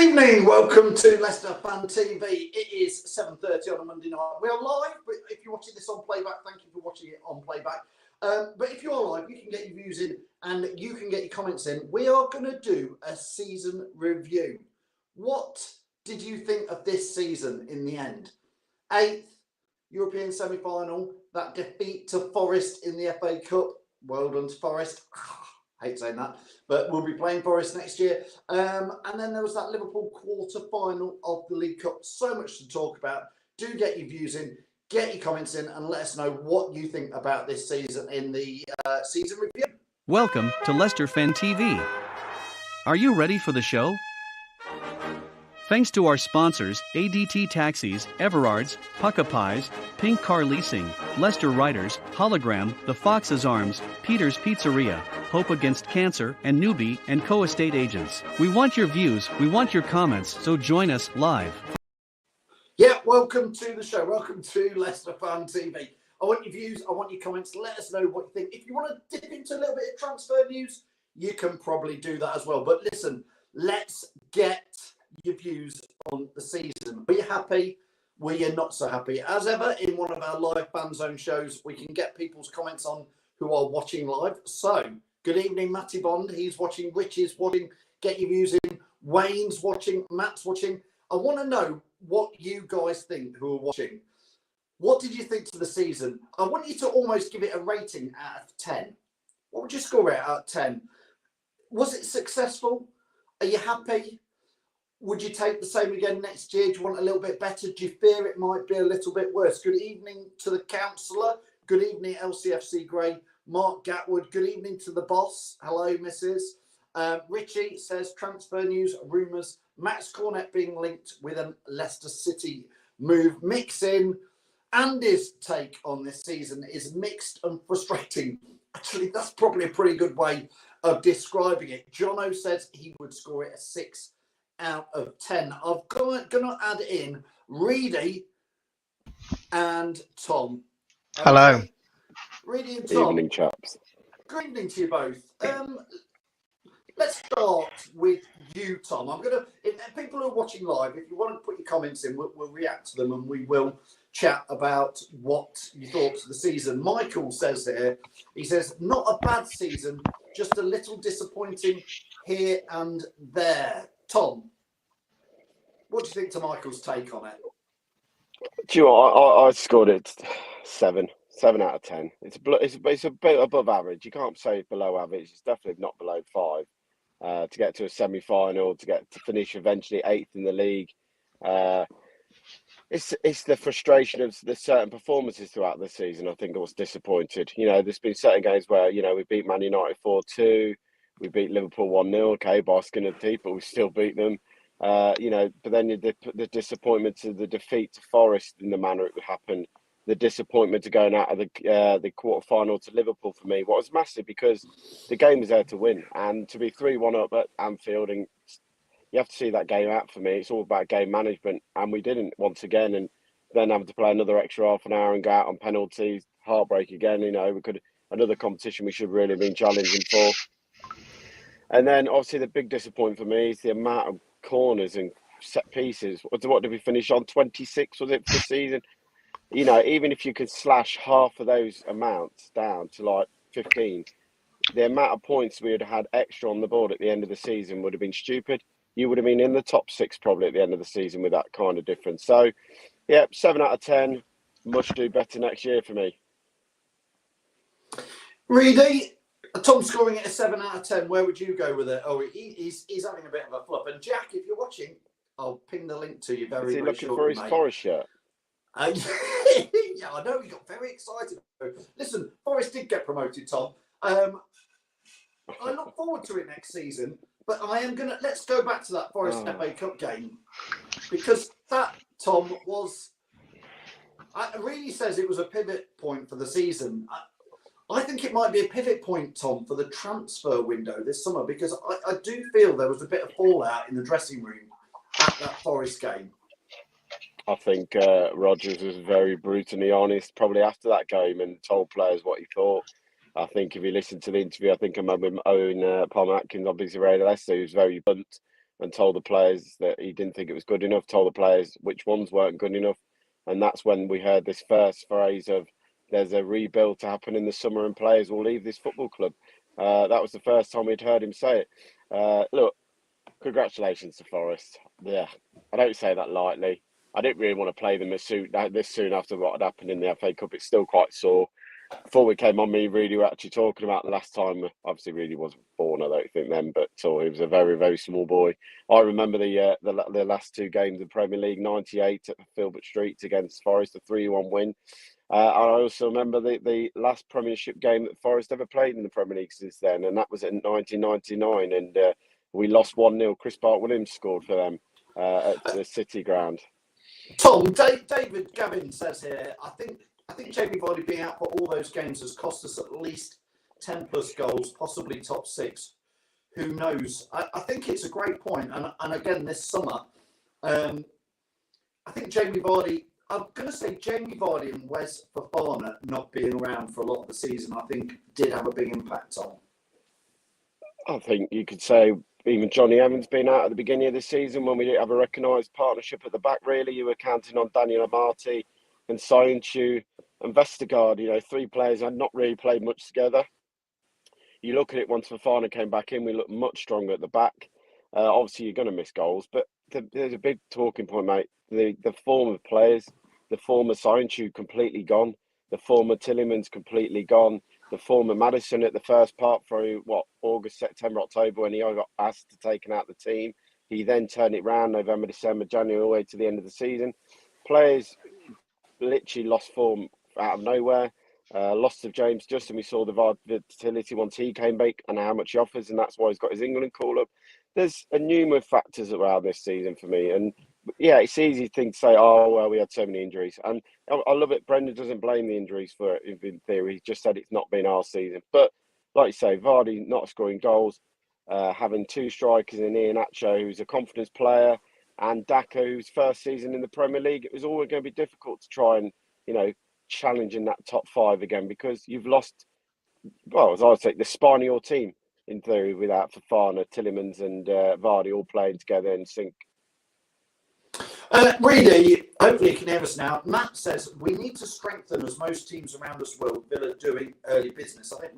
Evening, welcome to Leicester Fan TV. It is 7:30 on a Monday night. We are live, but if you're watching this on playback, thank you for watching it on playback. But if you're live, you can get your views in and you can get your comments in. We are going to do a season review. What did you think of this season in the end? 8th European semi-final, that defeat to Forest in the FA Cup. Well done to Forest. Hate saying that, but we'll be playing Forest next year. And then there was that Liverpool quarter-final of the League Cup. So much to talk about. Do get your views in, get your comments in, and let us know what you think about this season in the season review. Welcome to Leicester Fan TV. Are you ready for the show? Thanks to our sponsors, ADT Taxis, Everards, Pukka Pies, Pink Car Leasing, Leicester Riders, Hollogram, The Fox's Arms, Peter's Pizzeria, Hope Against Cancer, and Newby Co estate agents. We want your views, we want your comments, so join us live. Yeah, welcome to the show. Welcome to Leicester Fan TV. I want your views, I want your comments. Let us know what you think. If you want to dip into a little bit of transfer news, you can probably do that as well. But listen, let's get your views on the season. Were you happy? Were you not so happy? As ever, in one of our live fan zone shows, we can get people's comments on who are watching live. So, good evening, Matty Bond. He's watching. Rich is watching. Get your views in. Wayne's watching. Matt's watching. I want to know what you guys think who are watching. What did you think to the season? I want you to almost give it a rating out of 10. What would you score it out of 10? Was it successful? Are you happy? Would you take the same again next year? Do you want a little bit better? Do you fear it might be a little bit worse? Good evening to the councillor. Good evening, LCFC Grey. Mark Gatwood. Good evening to the boss. Hello, Mrs. Richie says transfer news, rumours. Max Cornet being linked with a Leicester City move. Mixing. Andy's take on this season is mixed and frustrating. Actually, that's probably a pretty good way of describing it. Jono says he would score it a 6 out of 10. I'm going to add in Reedy and Tom. Okay. Hello. Reedy and Tom. Evening, chaps. Good evening to you both. Let's start with you, Tom. I'm going to, if people who are watching live, if you want to put your comments in, we'll react to them and we will chat about what you thought of the season. Michael says here, he says, not a bad season, just a little disappointing here and there. Tom, what do you think to Michael's take on it? Do you know what? I scored it 7 out of 10. It's a bit above average. You can't say it's below average. It's definitely not below 5. To get to a semi-final, to finish eventually 8th in the league. It's the frustration of the certain performances throughout the season. I think I was disappointed. You know, there's been certain games where, you know, we beat Man United 4-2. We beat Liverpool 1-0, okay, by skin of teeth, but we still beat them. You know, but then the disappointment of the defeat to Forest in the manner it happened, the disappointment of going out of the quarter-final to Liverpool for me was massive because the game was there to win. And to be 3-1 up at Anfield, and you have to see that game out for me. It's all about game management, and we didn't once again. And then having to play another extra half an hour and go out on penalties, heartbreak again. You know, another competition we should really have been challenging for. And then obviously the big disappointment for me is the amount of corners and set pieces. What did we finish on? 26 was it for the season? You know, even if you could slash half of those amounts down to like 15, the amount of points we would have had extra on the board at the end of the season would have been stupid. You would have been in the top 6 probably at the end of the season with that kind of difference. So, yeah, 7 out of 10. Must do better next year for me. Reedy, Tom scoring it a 7 out of 10. Where would you go with it? Oh, he's having a bit of a flop. And Jack, if you're watching, I'll ping the link to you very, Is he very looking shortly, for his mate. Forest shirt? Yeah, I know he got very excited. Listen, Forest did get promoted, Tom. I look forward to it next season, but let's go back to that Forest FA Cup game, because that, Tom, really says it was a pivot point for the season. I think it might be a pivot point, Tom, for the transfer window this summer, because I do feel there was a bit of fallout in the dressing room at that Forest game. I think Rodgers was very brutally honest probably after that game and told players what he thought. I think if you listen to the interview, I think I remember Owen Palmer Atkins, obviously Ray Leicester, he was very blunt and told the players that he didn't think it was good enough, told the players which ones weren't good enough. And that's when we heard this first phrase of there's a rebuild to happen in the summer and players will leave this football club. That was the first time we'd heard him say it. Look, congratulations to Forest. Yeah, I don't say that lightly. I didn't really want to play them this soon after what had happened in the FA Cup. It's still quite sore. Before we came on, me and Rudy were actually talking about the last time. Obviously, Rudy wasn't born, I don't think then, but he was a very, very small boy. I remember the last two games of Premier League, 98 at Filbert Street against Forest, a 3-1 win. And I also remember the last Premiership game that Forest ever played in the Premier League since then, and that was in 1999. And we lost 1-0. Chris Park-Williams scored for them at the City ground. Tom, David Gavin says here, I think Jamie Vardy being out for all those games has cost us at least 10 plus goals, possibly top 6. Who knows? I think it's a great point. And again, this summer, I think Jamie Vardy, I'm going to say Jamie Vardy and Wes Fofana not being around for a lot of the season, I think did have a big impact on. I think you could say even Johnny Evans being out at the beginning of the season when we didn't have a recognised partnership at the back, really. You were counting on Daniel Amati and Soyuncu and Vestergaard, 3 players had not really played much together. You look at it once Fofana came back in, we looked much stronger at the back. Obviously, you're going to miss goals, but there's a big talking point, mate. The form of players, the form of Soyuncu completely gone, the form of Tillemans completely gone, the form of Maddison at the first part through, August, September, October, when he got asked to take out the team. He then turned it round November, December, January, all the way to the end of the season. Players literally lost form out of nowhere. Loss of James Justin, we saw the volatility once he came back and how much he offers, and that's why he's got his England call-up. There's a numerous factors around this season for me, and yeah, it's easy thing to say, oh, well, we had so many injuries, and I love it. Brendan doesn't blame the injuries for it, in theory. He just said it's not been our season. But like you say, Vardy not scoring goals, having 2 strikers in Iheanacho, who's a confidence player, and Daka, whose first season in the Premier League, it was always going to be difficult to try and, challenge in that top 5 again, because you've lost, as I would say, the spine of your team, in theory, without Fofana, Tillemans and Vardy all playing together in sync. Reedy, hopefully you can hear us now. Matt says, we need to strengthen as most teams around us will. Villa doing early business. I think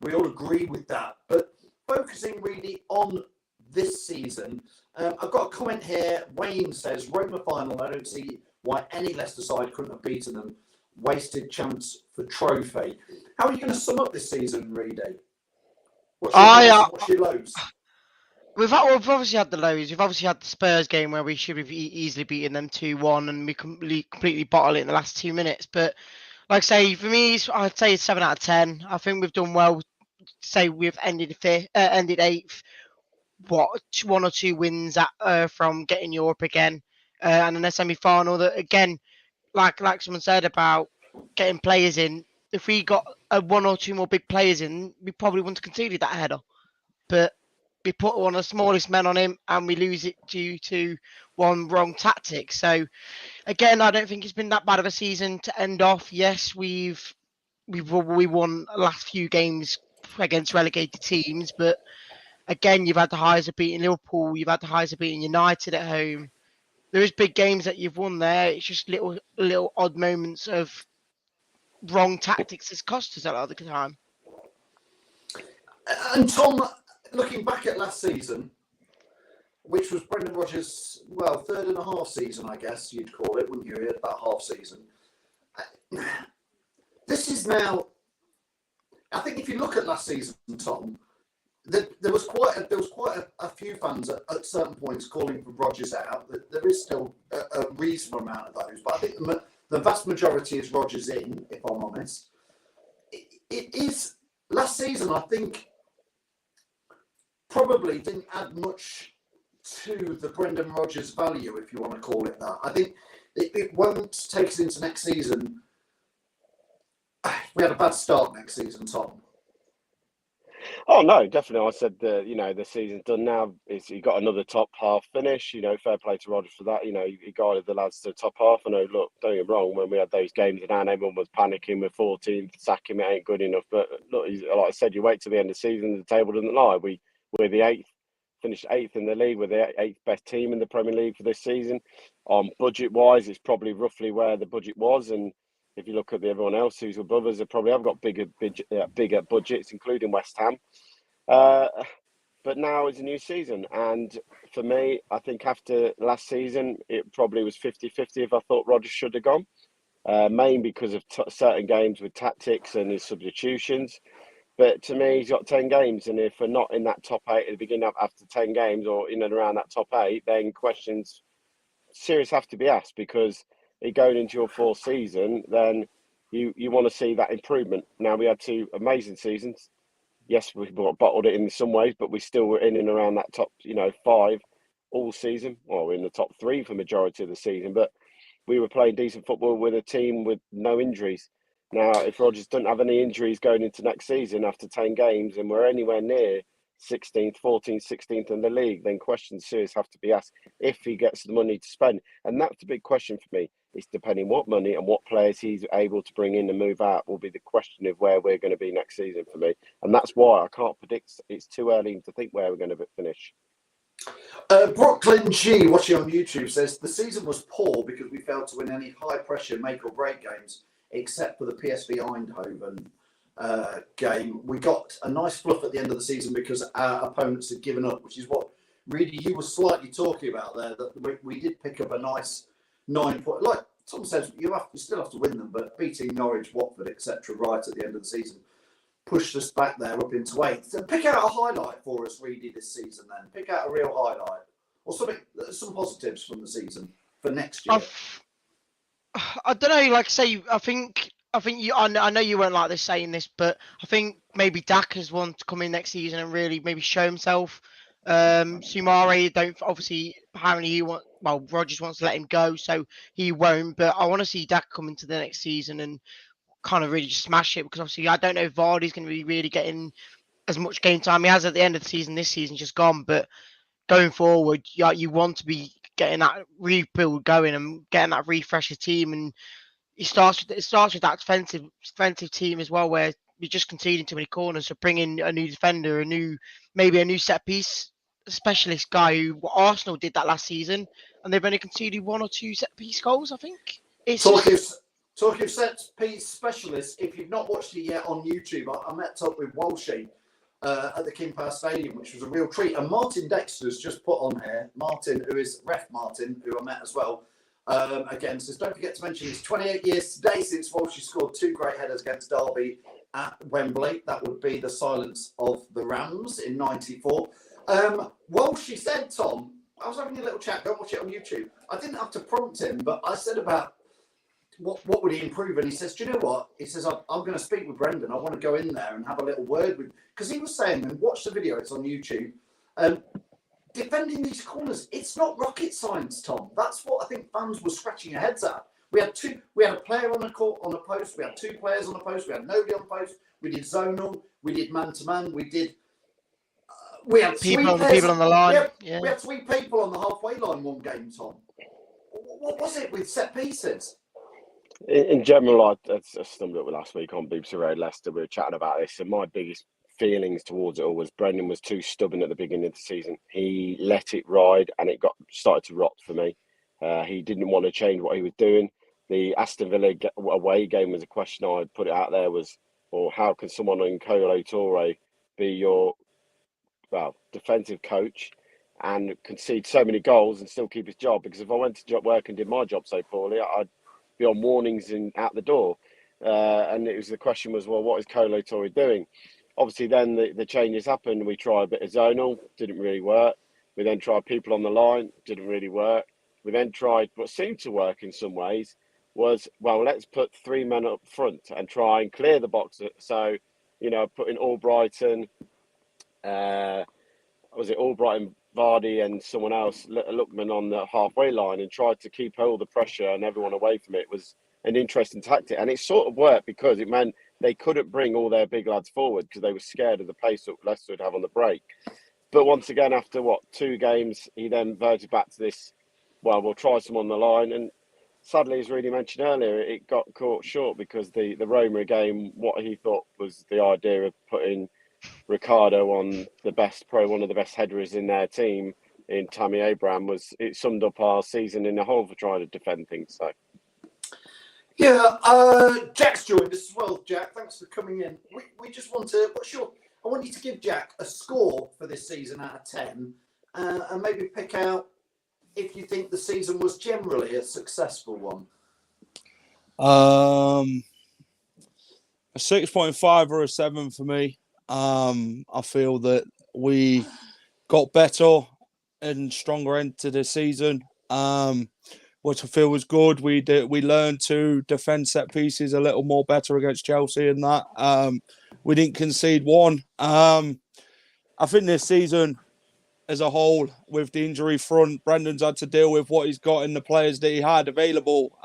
we all agree with that. But focusing really on this season, I've got a comment here. Wayne says, Roma final, I don't see why any Leicester side couldn't have beaten them. Wasted chance for trophy. How are you going to sum up this season, Reedy? What's your lows? We've obviously had the lows. We've obviously had the Spurs game where we should have easily beaten them 2-1 and we completely bottle it in the last 2 minutes. But like I say, for me, I'd say it's 7 out of 10. I think we've done well. Say we've ended 8th. 1 or 2 wins from getting Europe again, and in a semi-final that again, like someone said about getting players in. If we got 1 or 2 more big players in, we probably wouldn't have conceded that header. But we put one of the smallest men on him and we lose it due to one wrong tactic. So again, I don't think it's been that bad of a season to end off. Yes, we won the last few games against relegated teams, but again, you've had the highs of beating Liverpool, you've had the highs of beating United at home. There is big games that you've won there. It's just little odd moments of wrong tactics that's cost us a lot of the time. And Tom, looking back at last season, which was Brendan Rodgers' 3.5 season, I guess you'd call it, wouldn't you? He had about half season. This is now. I think if you look at last season, Tom, there was quite a few fans at certain points calling for Rodgers out. There is still a reasonable amount of those, but I think the vast majority is Rodgers in. If I'm honest, it is last season. I think probably didn't add much to the Brendan Rodgers value, if you want to call it that. I think it won't take us into next season. We had a bad start next season, Tom. Oh no, definitely. I said the season's done now. He got another top half finish. Fair play to Rodgers for that. He guided the lads to the top half. I know, look, don't get me wrong. When we had those games in hand, everyone was panicking. We're 14th, sack him, it ain't good enough. But look, like I said, you wait till the end of the season, the table doesn't lie. We're the 8th finished 8th in the league. We're the 8th best team in the Premier League for this season. Budget-wise, it's probably roughly where the budget was. And if you look at everyone else who's above us, they probably have got bigger budgets, including West Ham. But now it's a new season. And for me, I think after last season, it probably was 50-50 if I thought Rodgers should have gone. Mainly because of certain games with tactics and his substitutions. But to me, he's got 10 games. And if we're not in that top 8 at the beginning of after 10 games or in and around that top 8, then questions serious have to be asked, because going into your 4th season, then you want to see that improvement. Now, we had 2 amazing seasons. Yes, we bottled it in some ways, but we still were in and around that top, 5 all season. Well, we're in the top 3 for majority of the season, but we were playing decent football with a team with no injuries. Now, if Rodgers doesn't have any injuries going into next season after 10 games and we're anywhere near 16th, 14th, 16th in the league, then questions serious have to be asked if he gets the money to spend. And that's the big question for me. It's depending what money and what players he's able to bring in and move out will be the question of where we're going to be next season for me. And that's why I can't predict. It's too early to think where we're going to finish. Brooklyn G, watching on YouTube, says the season was poor because we failed to win any high-pressure make-or-break games except for the PSV Eindhoven game. We got a nice fluff at the end of the season because our opponents had given up, which is what really you were slightly talking about there, that we did pick up a nice 9-point. Like Tom says, you still have to win them, but beating Norwich, Watford, etc. right at the end of the season pushed us back there up into 8th. So pick out a highlight for us, Reedy, this season then. Pick out a real highlight. Or some positives from the season for next year. I don't know, like I say, I think you. I know you weren't like this saying this, but I think maybe Dak has one to come in next season and really maybe show himself. Sumare don't obviously apparently Rodgers wants to let him go, so he won't. But I want to see Dak come into the next season and kind of really just smash it, because obviously I don't know if Vardy's going to be really getting as much game time he has at the end of the season. This season just gone, but going forward, you want to be getting that rebuild going and getting that refresh of team, and it starts with that defensive team as well, where you're just conceding too many corners. So bring in a new defender, maybe a new set piece specialist guy, who Arsenal did that last season, and they've only conceded 1 or 2 set piece goals, I think. Talking of set piece specialists, if you've not watched it yet on YouTube, I met up with Walshy at the King Power Stadium, which was a real treat. And Martin Dexter's just put on here, Martin, who is Ref Martin, who I met as well, again, says, don't forget to mention it's 28 years today since Walshy scored 2 great headers against Derby at Wembley. That would be the silence of the Rams in '94. Walshy said, Tom, I was having a little chat, go watch it on YouTube. I didn't have to prompt him, but I said about what would he improve? And he says, do you know what? He says, I'm going to speak with Brendan. I want to go in there and have a little word with, because he was saying, and watch the video, it's on YouTube, defending these corners, it's not rocket science, Tom. That's what I think fans were scratching their heads at. We had a player on a post, we had 2 players on a post, we had nobody on post, we did zonal, we did man-to-man, we had people on the line. We had 3 people on the halfway line one game, Tom. What was it with set pieces? In general, I stumbled up with last week on Pizzeria Leicester. We were chatting about this, and my biggest feelings towards it all was Brendan was too stubborn at the beginning of the season. He let it ride, and it started to rot for me. He didn't want to change what he was doing. The Aston Villa away game was a question I put it out there was, well, how can someone in Kolo Toure be your defensive coach and concede so many goals and still keep his job? Because if I went to work and did my job so poorly, I'd be on warnings and out the door. And it was the question was, well, what is Kolo Toure doing? Obviously, then the changes happened. We tried a bit of zonal, didn't really work. We then tried people on the line, didn't really work. We then tried what seemed to work in some ways was, well, let's put 3 men up front and try and clear the box. So, putting Albrighton, Albrighton, Vardy and someone else, Lookman on the halfway line, and tried to keep all the pressure and everyone away from it. It was an interesting tactic. And it sort of worked because it meant they couldn't bring all their big lads forward because they were scared of the pace that Leicester would have on the break. But once again, after 2 games, he then verted back to this, well, we'll try some on the line. And sadly, as Reedy mentioned earlier, it got caught short because the Roma game, what he thought was the idea of putting Ricardo on one of the best headers in their team in Tammy Abraham it summed up our season in a whole for trying to defend things. So Yeah, Jack's joined us as well. Jack, thanks for coming in. We just want to. I want you to give Jack a score for this season out of 10, and maybe pick out if you think the season was generally a successful one. A 6.5 or a 7 for me. I feel that we got better and stronger into the season, which I feel was good. We learned to defend set pieces a little more better against Chelsea and that. We didn't concede one. I think this season as a whole, with the injury front, Brendan's had to deal with what he's got in the players that he had available.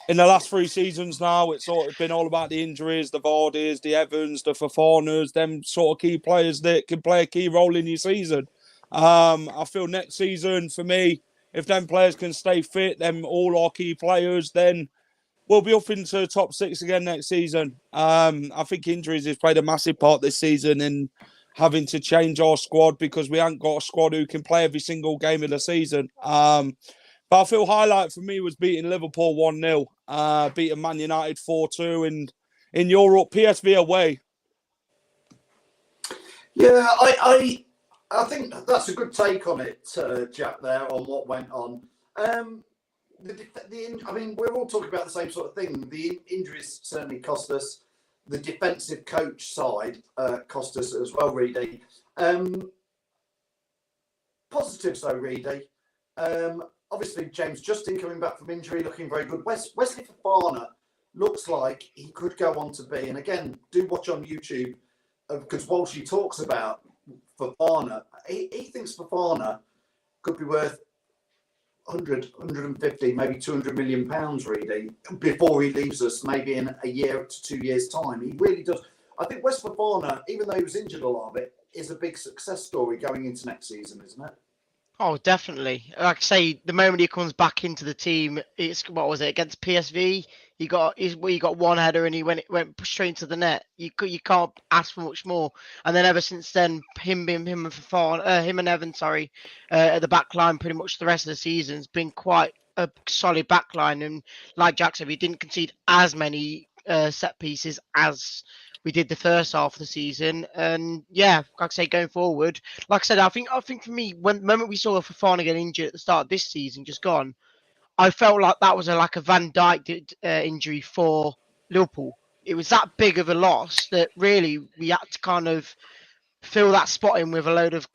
In the last 3 seasons now, it's sort of been all about the injuries, the Vardys, the Evans, the Fofanas, them sort of key players that can play a key role in your season. I feel next season, for me, if them players can stay fit, them all our key players, then we'll be up into the top 6 again next season. I think injuries has played a massive part this season in having to change our squad because we haven't got a squad who can play every single game of the season. But I feel highlight for me was beating Liverpool 1-0, beating Man United 4-2 and in Europe, PSV away. Yeah, I think that's a good take on it, Jack, there, on what went on. I mean, we're all talking about the same sort of thing. The injuries certainly cost us. The defensive coach side cost us as well, Reedy. Positives, though, Reedy. Obviously, James Justin coming back from injury, looking very good. Wesley Fofana looks like he could go on to be, and again, do watch on YouTube, because Walshy talks about Fofana. He thinks Fofana could be worth 100, 150, maybe 200 million pounds, really, before he leaves us, maybe in a year to 2 years' time. He really does. I think Wes Fofana, even though he was injured a lot of it, is a big success story going into next season, isn't it? Oh, definitely. Like I say, the moment he comes back into the team, it's what was it against PSV? He got one header and he went straight into the net. You can't ask for much more. And then ever since then, him and Evan, at the back line, pretty much the rest of the season's been quite a solid back line. And like Jack said, we didn't concede as many set pieces as we did the first half of the season. And yeah, like I say, going forward, like I said, I think for me, when the moment we saw Fofana get injured at the start of this season, just gone, I felt like that was like a Van Dijk injury for Liverpool. It was that big of a loss that really we had to kind of fill that spot in with a load of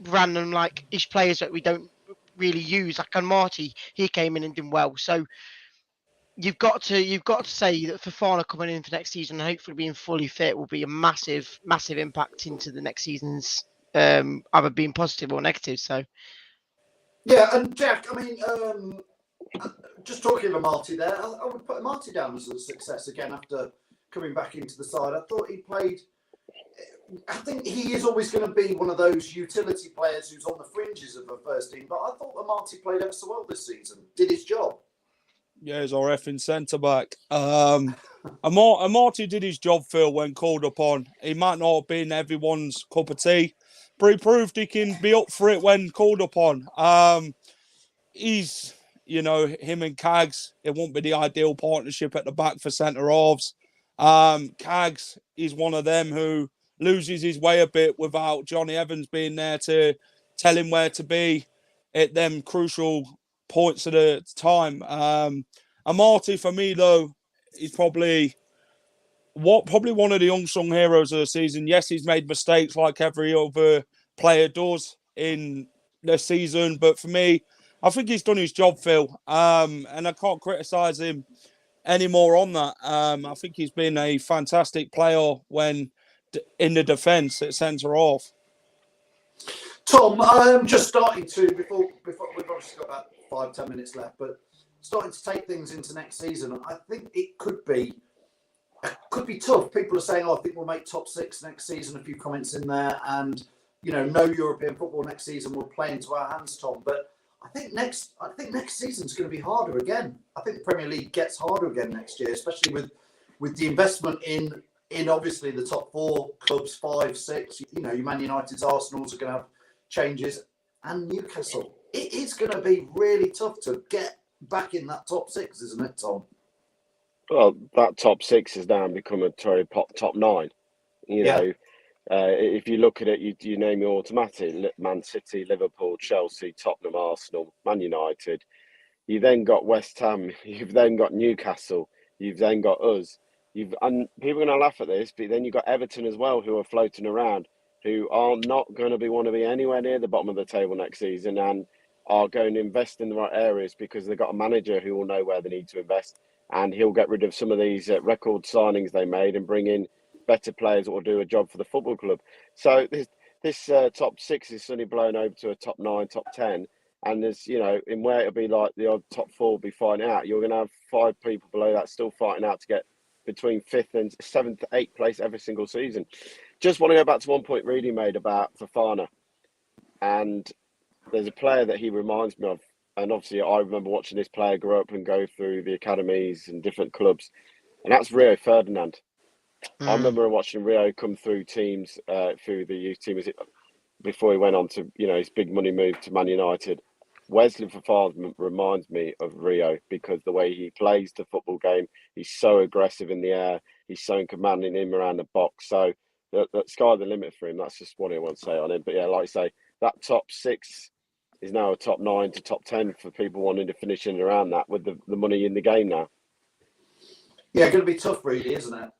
random ish players that we don't really use. Like on Marty, he came in and did well. So you've got to say that Fofana coming in for next season and hopefully being fully fit will be a massive impact into the next season's either being positive or negative. So yeah, and Jack, I mean, just talking about Marty there, I would put Marty down as a success again after coming back into the side. I thought he played. I think he is always going to be one of those utility players who's on the fringes of the first team. But I thought that Marty played ever so well this season. Did his job. Yeah, he's our effing centre back. Marty did his job, Phil, when called upon. He might not have been everyone's cup of tea, but he proved he can be up for it when called upon. He's, him and Cags, it won't be the ideal partnership at the back for centre halves. Cags is one of them who loses his way a bit without Johnny Evans being there to tell him where to be at them crucial points at the time. And Marty, for me, though, is probably one of the unsung heroes of the season. Yes, he's made mistakes like every other player does in the season, but for me, I think he's done his job, Phil. And I can't criticise him anymore on that. I think he's been a fantastic player when in the defence at centre half. Tom, I'm just starting to, before we've obviously got about 5-10 minutes left, but starting to take things into next season. I think it could be tough. People are saying, I think we'll make top 6 next season. A few comments in there, and no European football next season will play into our hands, Tom. But I think next season's going to be harder again. I think the Premier League gets harder again next year, especially with the investment in in obviously the top 4 clubs, 5, 6, you know, your Man United's, Arsenal's are going to have changes, and Newcastle. It is going to be really tough to get back in that top 6, isn't it, Tom? Well, that top 6 has now become a top 9. You know, if you look at it, you name your automatic: Man City, Liverpool, Chelsea, Tottenham, Arsenal, Man United. You then got West Ham. You've then got Newcastle. You've then got us. And people are going to laugh at this, but then you've got Everton as well, who are floating around, who are not going to want to be anywhere near the bottom of the table next season, and are going to invest in the right areas because they've got a manager who will know where they need to invest, and he'll get rid of some of these record signings they made and bring in better players that will do a job for the football club. So this top 6 is suddenly blown over to a top 9, top 10. And there's, you know, in where it'll be like the odd top 4 will be fighting out, you're going to have 5 people below that still fighting out to get between 5th and 7th, 8th place every single season. Just want to go back to one point Reedy made about Fofana. And there's a player that he reminds me of. And obviously, I remember watching this player grow up and go through the academies and different clubs. And that's Rio Ferdinand. I remember watching Rio come through teams, through the youth team before he went on to, you know, his big money move to Man United. Wesley Fofana reminds me of Rio because the way he plays the football game, he's so aggressive in the air, he's so commanding him around the box. So the sky the limit for him. That's just what I want to say on him. But yeah, like I say, that top 6 is now a top 9 to top 10 for people wanting to finish in around that with the money in the game now. Yeah, going to be tough, really, isn't it?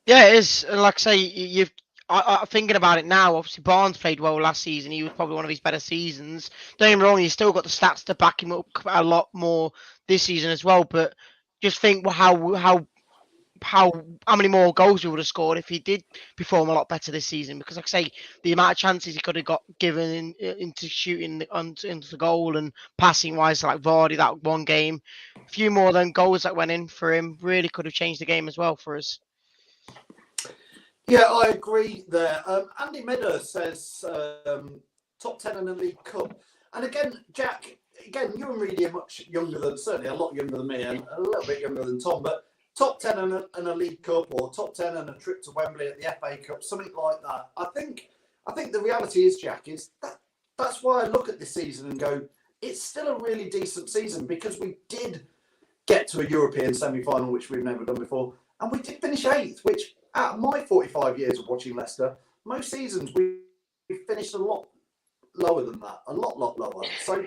Yeah, it is. And like I say, I'm thinking about it now. Obviously, Barnes played well last season. He was probably one of his better seasons. Don't get me wrong, he's still got the stats to back him up a lot more this season as well. But just think how many more goals he would have scored if he did perform a lot better this season. Because, like I say, the amount of chances he could have got given into shooting into the goal and passing wise, like Vardy, that one game, a few more than goals that went in for him really could have changed the game as well for us. Yeah, I agree there. Andy Meadows says top 10 in the League Cup. And again, Jack, you and Reedy are much younger than, certainly a lot younger than me and a little bit younger than Tom, but top 10 in a League Cup or top 10 in a trip to Wembley at the FA Cup, something like that. I think the reality is, Jack, is that's why I look at this season and go, it's still a really decent season because we did get to a European semi-final, which we've never done before, and we did finish 8th, which out of my 45 years of watching Leicester, most seasons we finished a lot lower than that, a lot lower. So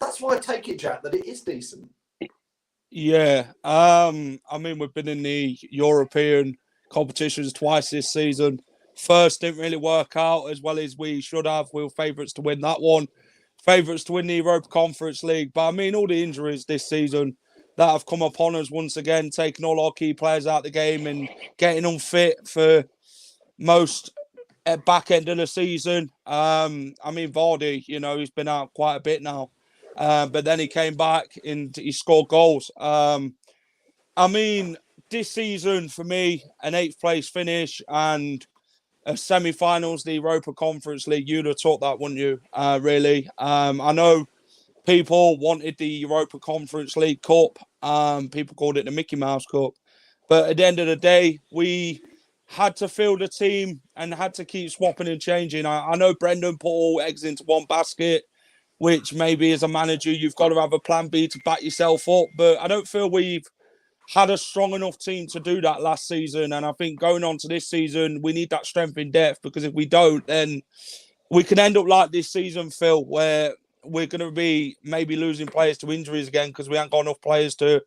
that's why I take it, Jack, that it is decent. Yeah, I mean, we've been in the European competitions twice this season. First didn't really work out as well as we should have. We were favourites to win that one, favourites to win the Europa Conference League. But I mean, all the injuries this season that have come upon us once again, taking all our key players out of the game and getting unfit for most at back end of the season. I mean, Vardy, you know, he's been out quite a bit now. But then he came back and he scored goals. I mean, this season for me, an 8th place finish and a semi-finals, the Europa Conference League, you'd have taught that, wouldn't you? Really. I know people wanted the Europa Conference League Cup. People called it the Mickey Mouse Cup. But at the end of the day, we had to field a team and had to keep swapping and changing. I know Brendan put all eggs into one basket, which maybe as a manager, you've got to have a plan B to back yourself up. But I don't feel we've had a strong enough team to do that last season. And I think going on to this season, we need that strength in depth, because if we don't, then we can end up like this season, Phil, where we're going to be maybe losing players to injuries again because we haven't got enough players to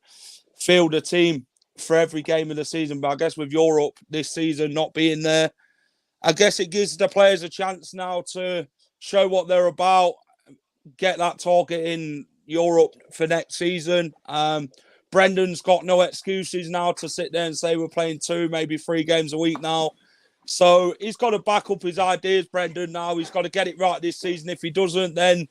field a team for every game of the season. But I guess with Europe this season not being there, I guess it gives the players a chance now to show what they're about, get that target in Europe for next season. Brendan's got no excuses now to sit there and say we're playing 2, maybe 3 games a week now. So he's got to back up his ideas, Brendan, now. He's got to get it right this season. If he doesn't, then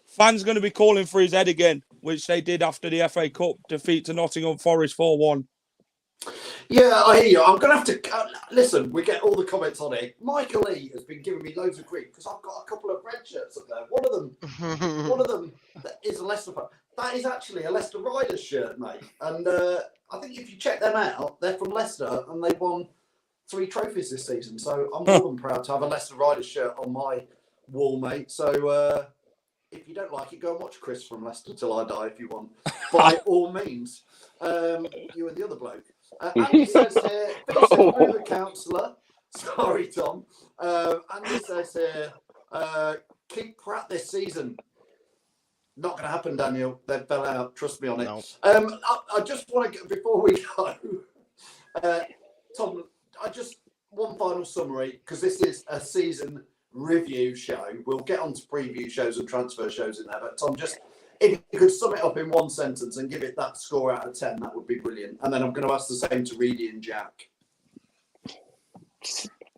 fans are going to be calling for his head again, which they did after the FA Cup defeat to Nottingham Forest 4-1. Yeah, I hear you. I'm going to have to... listen, we get all the comments on it. Michael E has been giving me loads of grief because I've got a couple of red shirts up there. One of them is a Leicester fan. That is actually a Leicester Riders shirt, mate. And I think if you check them out, they're from Leicester and they won 3 trophies this season. So I'm more than proud to have a Leicester Riders shirt on my wall, mate. So if you don't like it, go and watch Chris from Leicester Till I Die if you want. By all means. You and the other bloke. Andy says here, the counsellor. Sorry, Tom. Andy says here, keep Pratt this season. Not going to happen, Daniel. They fell out. Trust me on it. No. I just want to, before we go, Tom, one final summary, because this is a season review show. We'll get on to preview shows and transfer shows in there. But Tom, just if you could sum it up in one sentence and give it that score out of 10, that would be brilliant. And then I'm going to ask the same to Reedy and Jack.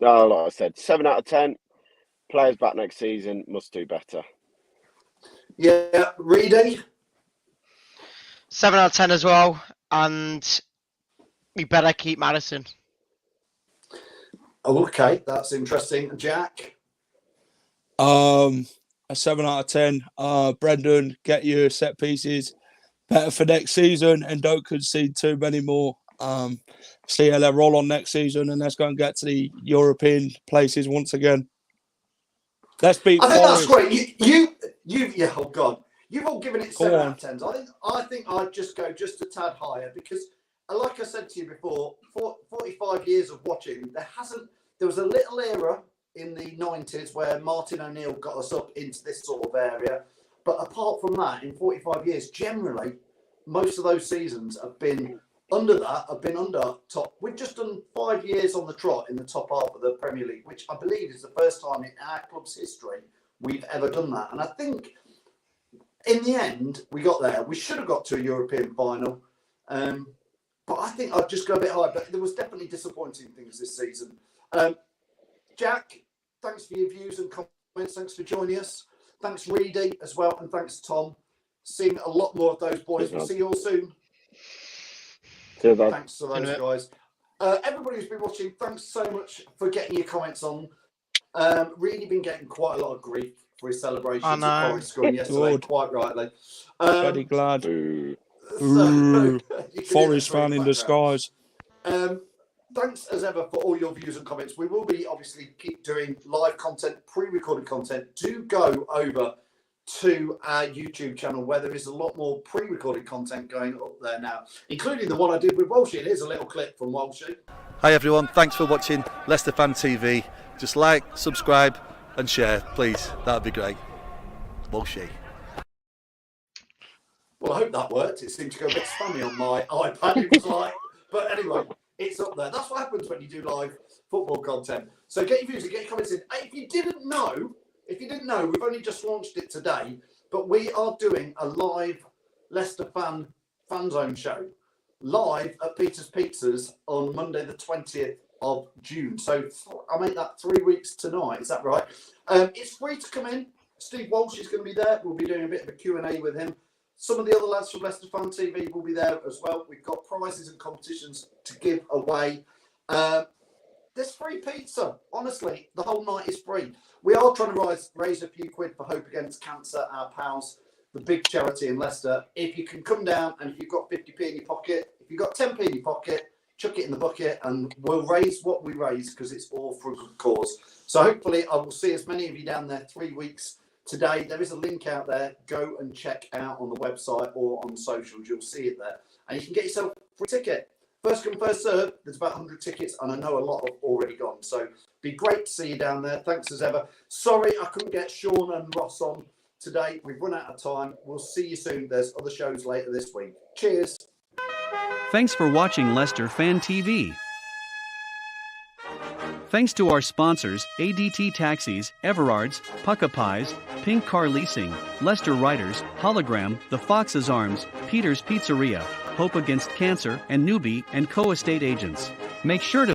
No, like I said, 7 out of 10. Players back next season must do better. Yeah, Reedy? 7 out of 10 as well. And we better keep Madison. Oh, okay, that's interesting. Jack? A 7 out of 10. Brendan, get your set pieces better for next season and don't concede too many more. See how they roll on next season, and let's go and get to the European places once again. Let's beat. I think Forest. that's great. You, yeah. Oh God, you've all given it 7 out of 10. I think I'd just go just a tad higher because, like I said to you before, 45 years of watching, there was a little era in the 90s where Martin O'Neill got us up into this sort of area, but apart from that, in 45 years, generally, most of those seasons have been under top. We've just done 5 years on the trot in the top half of the Premier League, which I believe is the first time in our club's history we've ever done that. And I think in the end, we got there. We should have got to a European final. But I think I'd just go a bit higher. But there was definitely disappointing things this season. Jack, thanks for your views and comments. Thanks for joining us. Thanks, Reedy, as well. And thanks, Tom. Seeing a lot more of those boys. We'll see you all soon. Thanks to those guys. Everybody who's been watching, thanks so much for getting your comments on. Really been getting quite a lot of grief for his celebrations at Forest scoring yesterday, quite rightly. Very glad. Forest fan in disguise. Thanks as ever for all your views and comments. We will be obviously keep doing live content, pre-recorded content. Do go over to our YouTube channel where there is a lot more pre-recorded content going up there now, including the one I did with Walshy. Here's a little clip from Walshy. Hi everyone, thanks for watching Leicester Fan TV. Just like, subscribe and share, please. That'd be great. Walshy. Well, I hope that worked. It seemed to go a bit spammy on my iPad. It was like, but anyway, it's up there. That's what happens when you do live football content. So get your views and get your comments in. Hey, if you didn't know, we've only just launched it today, but we are doing a live Leicester Fan Zone show live at Peter's Pizzas on Monday, the 20th of June. So I make that 3 weeks tonight. Is that right? It's free to come in. Steve Walsh is going to be there. We'll be doing a bit of a Q&A with him. Some of the other lads from Leicester Fan TV will be there as well. We've got prizes and competitions to give away. There's free pizza. Honestly, the whole night is free. We are trying to raise a few quid for Hope Against Cancer, our pals, the big charity in Leicester. If you can come down and if you've got 50p in your pocket, if you've got 10p in your pocket, chuck it in the bucket and we'll raise what we raise because it's all for a good cause. So hopefully I will see as many of you down there 3 weeks today. There is a link out there. Go and check out on the website or on socials. You'll see it there. And you can get yourself a free ticket. First come, first serve. There's about 100 tickets, and I know a lot have already gone. So be great to see you down there. Thanks as ever. Sorry I couldn't get Sean and Ross on today. We've run out of time. We'll see you soon. There's other shows later this week. Cheers. Thanks for watching Leicester Fan TV. Thanks to our sponsors, ADT Taxis, Everards, Pukka Pies, Pink Car Leasing, Leicester Riders, Hollogram, The Fox's Arms, Peter's Pizzeria, Hope Against Cancer, and Newby Co estate agents. Make sure to